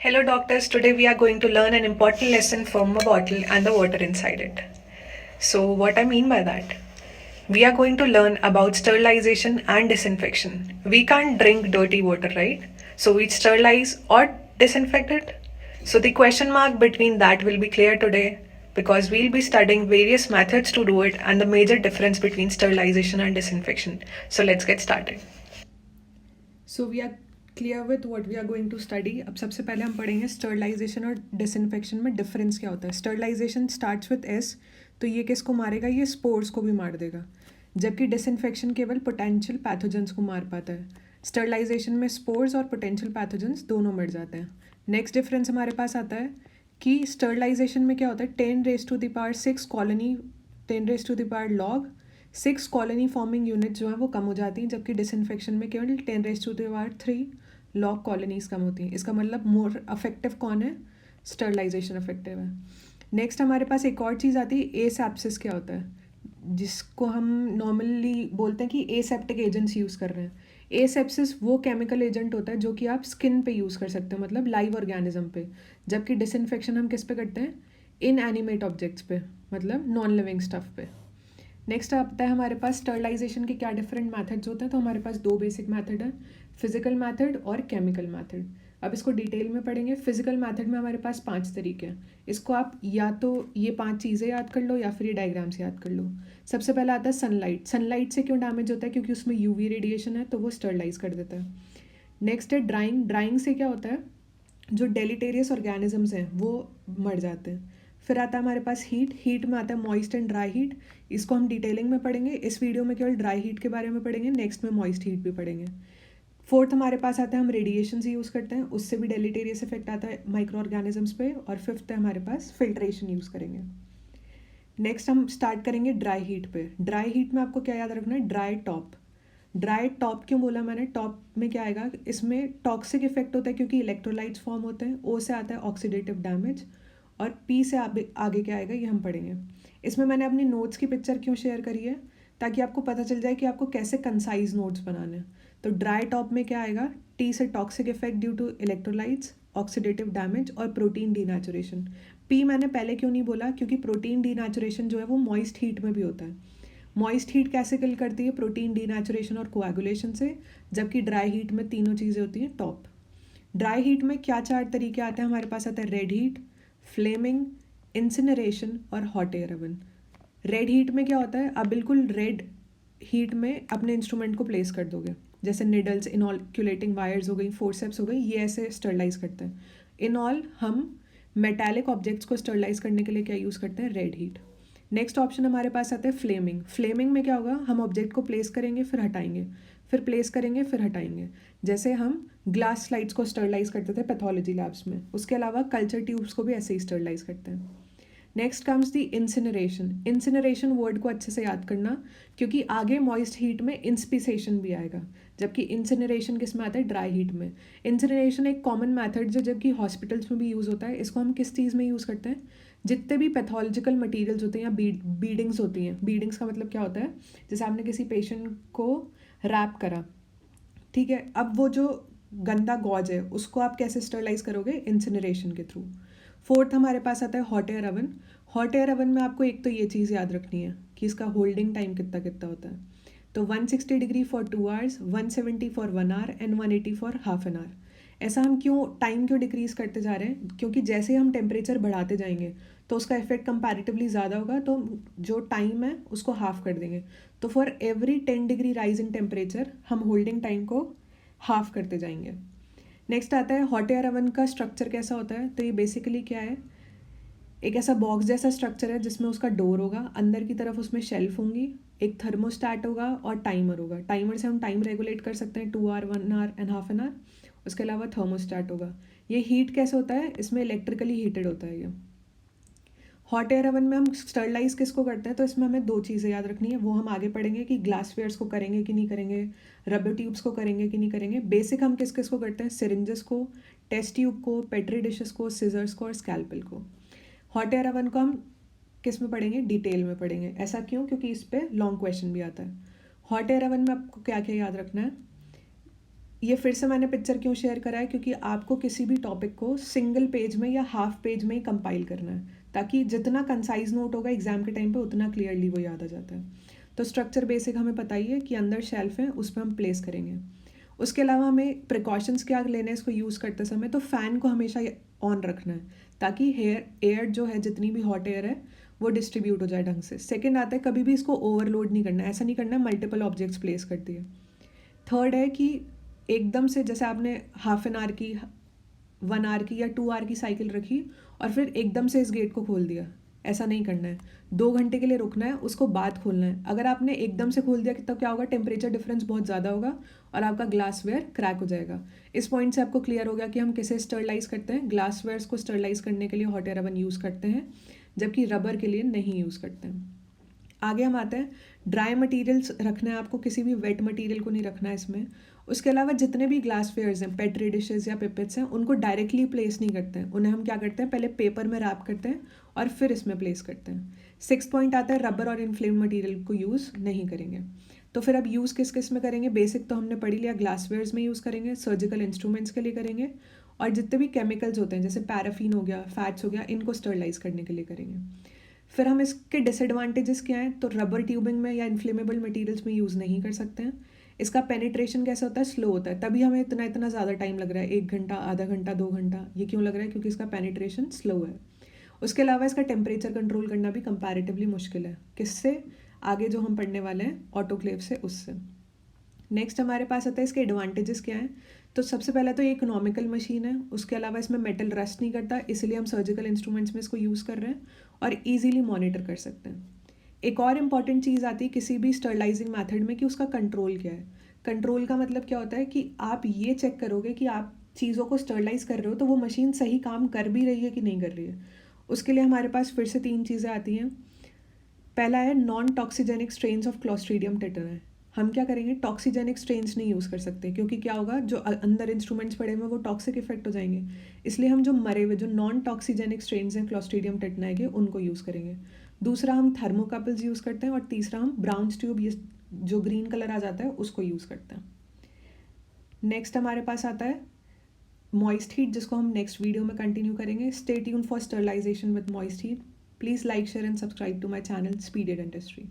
Hello, doctors. Today we are going to learn an important lesson from a bottle and the water inside it. So, what I mean by that? We are going to learn about sterilization and disinfection. We can't drink dirty water, right? So, we sterilize or disinfect it. So, the question mark between that will be clear today because we'll be studying various methods to do it and the major difference between sterilization and disinfection. So, let's get started. So we are clear with what we are going to study. अब सबसे पहले हम पढ़ेंगे sterilization और disinfection में difference क्या होता है. स्टरलाइजेशन स्टार्ट्स विथ एस, तो ये किसको मारेगा? ये स्पोर्स को भी मार देगा, जबकि डिसइंफेक्शन केवल पोटेंशियल पैथोजेंस को मार पाता है. स्टरलाइजेशन में स्पोर्स और पोटेंशियल पैथोजेंस दोनों मर जाते हैं. नेक्स्ट डिफरेंस हमारे पास आता है कि स्टरलाइजेशन में क्या होता है, 10⁻⁶ colony 10⁻log 6 colony forming unit जो है वो कम हो जाती हैं, जबकि डिसइंफेक्शन में केवल 10⁻³ लॉग कॉलोनीज कम होती हैं. इसका मतलब मोर अफेक्टिव कौन है? स्टरलाइजेशन अफेक्टिव है. नेक्स्ट हमारे पास एक और चीज़ आती है, एसेप्सिस क्या होता है, जिसको हम नॉर्मली बोलते हैं कि एसेप्टिक एजेंट्स यूज़ कर रहे हैं. एसेप्सिस वो केमिकल एजेंट होता है जो कि आप स्किन पे यूज़ कर सकते हो, मतलब लाइव ऑर्गेनिज्म पे, जबकि डिसइंफेक्शन हम किस पे करते हैं? इनएनिमेट ऑब्जेक्ट्स पे, मतलब नॉन लिविंग स्टफ पे. नेक्स्ट आता है हमारे पास स्टरलाइजेशन के क्या डिफरेंट मेथड्स होते हैं. तो हमारे पास दो बेसिक मेथड है, फिजिकल मेथड और केमिकल मेथड. अब इसको डिटेल में पढ़ेंगे. फिजिकल मेथड में हमारे पास 5 तरीके हैं. इसको आप या तो ये 5 चीज़ें याद कर लो या फिर ये डायग्राम्स याद कर लो. सबसे पहला आता है सनलाइट. सनलाइट से क्यों डैमेज होता है? क्योंकि उसमें यूवी रेडिएशन है, तो वो स्टरलाइज कर देता है. नेक्स्ट है ड्राइंग. ड्राइंग से क्या होता है, जो डेलीटेरियस ऑर्गेनिजम्स हैं वो मर जाते हैं. फिर आता है हमारे पास हीट. हीट में आता है मॉइस्ट एंड ड्राई हीट. इसको हम डिटेलिंग में पढ़ेंगे. इस वीडियो में केवल ड्राई हीट के बारे में पढ़ेंगे, नेक्स्ट में मॉइस्ट हीट भी पढ़ेंगे. फोर्थ हमारे पास आता है हम रेडिएशन से यूज़ करते हैं, उससे भी डेलीटेरियस इफेक्ट आता है माइक्रो ऑर्गेनिजम्स पे. और फिफ्थ है हमारे पास फिल्ट्रेशन यूज़ करेंगे. नेक्स्ट हम स्टार्ट करेंगे ड्राई हीट पे. ड्राई हीट में आपको क्या याद रखना है? Dry top. ड्राई टॉप क्यों बोला मैंने? टॉप में क्या आएगा, इसमें टॉक्सिक इफेक्ट होता है क्योंकि इलेक्ट्रोलाइट्स फॉर्म होते हैं. ओ से आता है ऑक्सीडेटिव डैमेज, और पी से आगे क्या आएगा ये हम पढ़ेंगे. इसमें मैंने अपनी नोट्स की पिक्चर क्यों शेयर करी है, ताकि आपको पता चल जाए कि आपको कैसे कंसाइज नोट्स बनाने हैं. तो ड्राई टॉप में क्या आएगा? टी से toxic effect due to electrolytes, oxidative damage और प्रोटीन डीनेचुरेशन. पी मैंने पहले क्यों नहीं बोला? क्योंकि प्रोटीन डीनेचुरेशन जो है वो मॉइस्ट हीट में भी होता है. मॉइस्ट हीट कैसे किल करती है? प्रोटीन डीनेचुरेशन और कोएगुलेशन से, जबकि ड्राई हीट में तीनों चीज़ें होती हैं टॉप. ड्राई हीट में क्या 4 तरीके आते हैं हमारे पास? आता है रेड हीट, फ्लेमिंग, इंसिनरेशन और hot air oven. Red heat में क्या होता है, आप बिल्कुल रेड हीट में अपने इंस्ट्रूमेंट को प्लेस कर दोगे, जैसे निडल्स, इनॉक्यूलेटिंग वायर्स हो गई, फोर्सेप्स हो गई, ये ऐसे स्टरलाइज करते हैं. इन ऑल हम मेटालिक ऑब्जेक्ट्स को स्टरलाइज करने के लिए क्या यूज़ करते हैं? Red heat. नेक्स्ट ऑप्शन हमारे पास आता है फ्लेमिंग. फ्लेमिंग में क्या होगा, हम ऑब्जेक्ट को प्लेस करेंगे फिर हटाएंगे, फिर प्लेस करेंगे फिर हटाएंगे, जैसे हम ग्लास स्लाइड्स को स्टरलाइज करते थे पैथोलॉजी लैब्स में. उसके अलावा कल्चर ट्यूब्स को भी ऐसे ही स्टरलाइज करते हैं. Next comes the incineration. Incineration word को अच्छे से याद करना, क्योंकि आगे मॉइस्ट हीट में इंस्पिसेशन भी आएगा, जबकि इंसिनरेशन किस में आता है? ड्राई हीट में. इंसिनरेशन एक कॉमन मैथड जो जबकि हॉस्पिटल्स में भी यूज़ होता है. इसको हम किस चीज़ में यूज़ करते हैं? जितने भी पैथोलॉजिकल मटेरियल्स होते हैं या बीडिंग्स होती हैं. बीडिंग्स का मतलब क्या होता है? जैसे आपने किसी पेशेंट को रैप करा, ठीक है, अब वो जो गंदा गॉज है उसको आप कैसे स्टरलाइज करोगे? इंसिनरेशन के थ्रू. फोर्थ हमारे पास आता है hot air oven. Hot air oven में आपको एक तो ये चीज़ याद रखनी है कि इसका होल्डिंग टाइम कितना कितना होता है. तो 160 degree for 2 hours, 170 for 1 hour and 180 for half an our. ऐसा हम टाइम क्यों डिक्रीज़ करते जा रहे हैं? क्योंकि जैसे हम टेम्परेचर बढ़ाते जाएंगे तो उसका इफेक्ट कंपैरेटिवली ज़्यादा होगा, तो जो टाइम है उसको हाफ कर देंगे. तो for every 10 degree rise in temperature हम होल्डिंग टाइम को हाफ करते जाएंगे. नेक्स्ट आता है हॉट एयर ओवन का स्ट्रक्चर कैसा होता है. तो ये बेसिकली क्या है, एक ऐसा बॉक्स जैसा स्ट्रक्चर है जिसमें उसका डोर होगा, अंदर की तरफ उसमें शेल्फ होंगी, एक थर्मोस्टैट होगा और टाइमर होगा. टाइमर से हम टाइम रेगुलेट कर सकते हैं, 2 hour, 1 hour and half an hour. उसके अलावा थर्मोस्टैट होगा. ये हीट कैसे होता है? इसमें इलेक्ट्रिकली हीटेड होता है ये. हॉट एयर ओवन में हम स्टरलाइज किसको करते हैं? तो इसमें हमें 2 चीज़ें याद रखनी है, वो हम आगे पढ़ेंगे कि ग्लासवेयर्स को करेंगे कि नहीं करेंगे, रबर ट्यूब्स को करेंगे कि नहीं करेंगे. बेसिक हम किस किस को करते हैं? सिरिंजेस को, टेस्ट ट्यूब को, पेट्री डिशेस को, सीजर्स को और स्कैल्पेल को. हॉट एयर ओवन को हम किस में पढ़ेंगे? डिटेल में पढ़ेंगे. ऐसा क्यों? क्योंकि इस पर लॉन्ग क्वेश्चन भी आता है. हॉट एयर ओवन में आपको क्या क्या याद रखना है? ये फिर से मैंने पिक्चर क्यों शेयर करा है, क्योंकि आपको किसी भी टॉपिक को सिंगल पेज में या हाफ पेज में ही कंपाइल करना है, ताकि जितना कंसाइज नोट होगा एग्जाम के टाइम पे उतना क्लियरली वो याद आ जाता है। तो स्ट्रक्चर बेसिक हमें पता ही है कि अंदर शेल्फ है, उस पर हम प्लेस करेंगे। उसके अलावा हमें प्रिकॉशंस क्या लेने हैं इसको यूज़ करते समय, तो फ़ैन को हमेशा ऑन रखना है, ताकि एयर जो है, जितनी भी हॉट एयर है वो डिस्ट्रीब्यूट हो जाए ढंग से। सेकेंड आता है, कभी भी इसको ओवरलोड नहीं करना है, ऐसा नहीं करना है मल्टीपल ऑब्जेक्ट्स प्लेस कर दिए। थर्ड है कि एकदम से जैसे आपने हाफ एन आवर की, 1 आवर की या 2 आवर की साइकिल रखी और फिर एकदम से इस गेट को खोल दिया, ऐसा नहीं करना है। 2 घंटे के लिए रुकना है, उसको बाद खोलना है। अगर आपने एकदम से खोल दिया तब क्या होगा, टेम्परेचर डिफरेंस बहुत ज़्यादा होगा और आपका ग्लासवेयर क्रैक हो जाएगा। इस पॉइंट से आपको क्लियर हो गया कि हम किसे स्टरलाइज करते हैं। ग्लासवेयर्स को स्टरलाइज करने के लिए हॉट एयर ओवन यूज़ करते हैं, जबकि रबर के लिए नहीं यूज़ करते हैं। आगे हम आते हैं, ड्राई मटेरियल्स रखना है आपको, किसी भी वेट मटेरियल को नहीं रखना है इसमें। उसके अलावा जितने भी ग्लासवेयर्स हैं, पेट्री डिशेस या पिपेट्स हैं, उनको डायरेक्टली प्लेस नहीं करते हैं। उन्हें हम क्या करते हैं, पहले पेपर में रैप करते हैं और फिर इसमें प्लेस करते हैं। 6th पॉइंट आता है, रबर और इन्फ्लेम मटेरियल को यूज़ नहीं करेंगे। तो फिर अब यूज़ किस किस में करेंगे, बेसिक तो हमने पढ़ी लिया, ग्लासवेयर्स में यूज़ करेंगे, सर्जिकल इंस्ट्रूमेंट्स के लिए करेंगे, और जितने भी केमिकल्स होते हैं जैसे पैराफिन हो गया, फैट्स हो गया, इनको स्टरलाइज करने के लिए करेंगे। फिर हम इसके डिसएडवांटेजेस क्या हैं, तो रबर ट्यूबिंग में या इन्फ्लेमेबल मटेरियल्स में यूज़ नहीं कर सकते हैं। इसका पेनिट्रेशन कैसा होता है, स्लो होता है, तभी हमें इतना इतना ज़्यादा टाइम लग रहा है, 1 घंटा, आधा घंटा, 2 घंटा। ये क्यों लग रहा है, क्योंकि इसका पेनिट्रेशन स्लो है। उसके अलावा इसका टेम्परेचर कंट्रोल करना भी कंपैरेटिवली मुश्किल है। किससे, आगे जो हम पढ़ने वाले हैं ऑटोक्लेव से, उससे। नेक्स्ट हमारे पास आता है इसके एडवांटेजेस क्या हैं। तो सबसे पहला तो ये इकोनॉमिकल मशीन है, उसके अलावा इसमें मेटल रस्ट नहीं करता, इसलिए हम सर्जिकल इंस्ट्रूमेंट्स में इसको यूज़ कर रहे हैं और ईजिली मॉनिटर कर सकते हैं। एक और इम्पॉर्टेंट चीज़ आती है किसी भी स्टरलाइजिंग मैथड में, कि उसका कंट्रोल क्या है। कंट्रोल का मतलब क्या होता है कि आप ये चेक करोगे कि आप चीज़ों को स्टरलाइज कर रहे हो तो वो मशीन सही काम कर भी रही है कि नहीं कर रही है। उसके लिए हमारे पास फिर से 3 चीज़ें आती हैं। पहला है non toxigenic strains of Clostridium tetani. हम क्या करेंगे, टॉक्सीजेनिक स्ट्रेन्स नहीं यूज़ कर सकते, क्योंकि क्या होगा, जो अंदर इंस्ट्रूमेंट्स पड़े हुए हैं वो टॉक्सिक इफेक्ट हो जाएंगे। इसलिए हम जो मरे हुए, जो नॉन टॉक्सीजेनिक स्ट्रेन्स हैं क्लॉस्ट्रीडियम टेटनी के, उनको यूज़ करेंगे। दूसरा हम थर्मोकपल्स यूज़ करते हैं, और तीसरा हम ब्राउन ट्यूब, ये जो ग्रीन कलर आ जाता है, उसको यूज़ करते हैं। नेक्स्ट हमारे पास आता है मॉइस्ट हीट, जिसको हम नेक्स्ट वीडियो में कंटिन्यू करेंगे। Stay tune for sterilization with moist heat. Please like, share and subscribe to my channel speeded industry.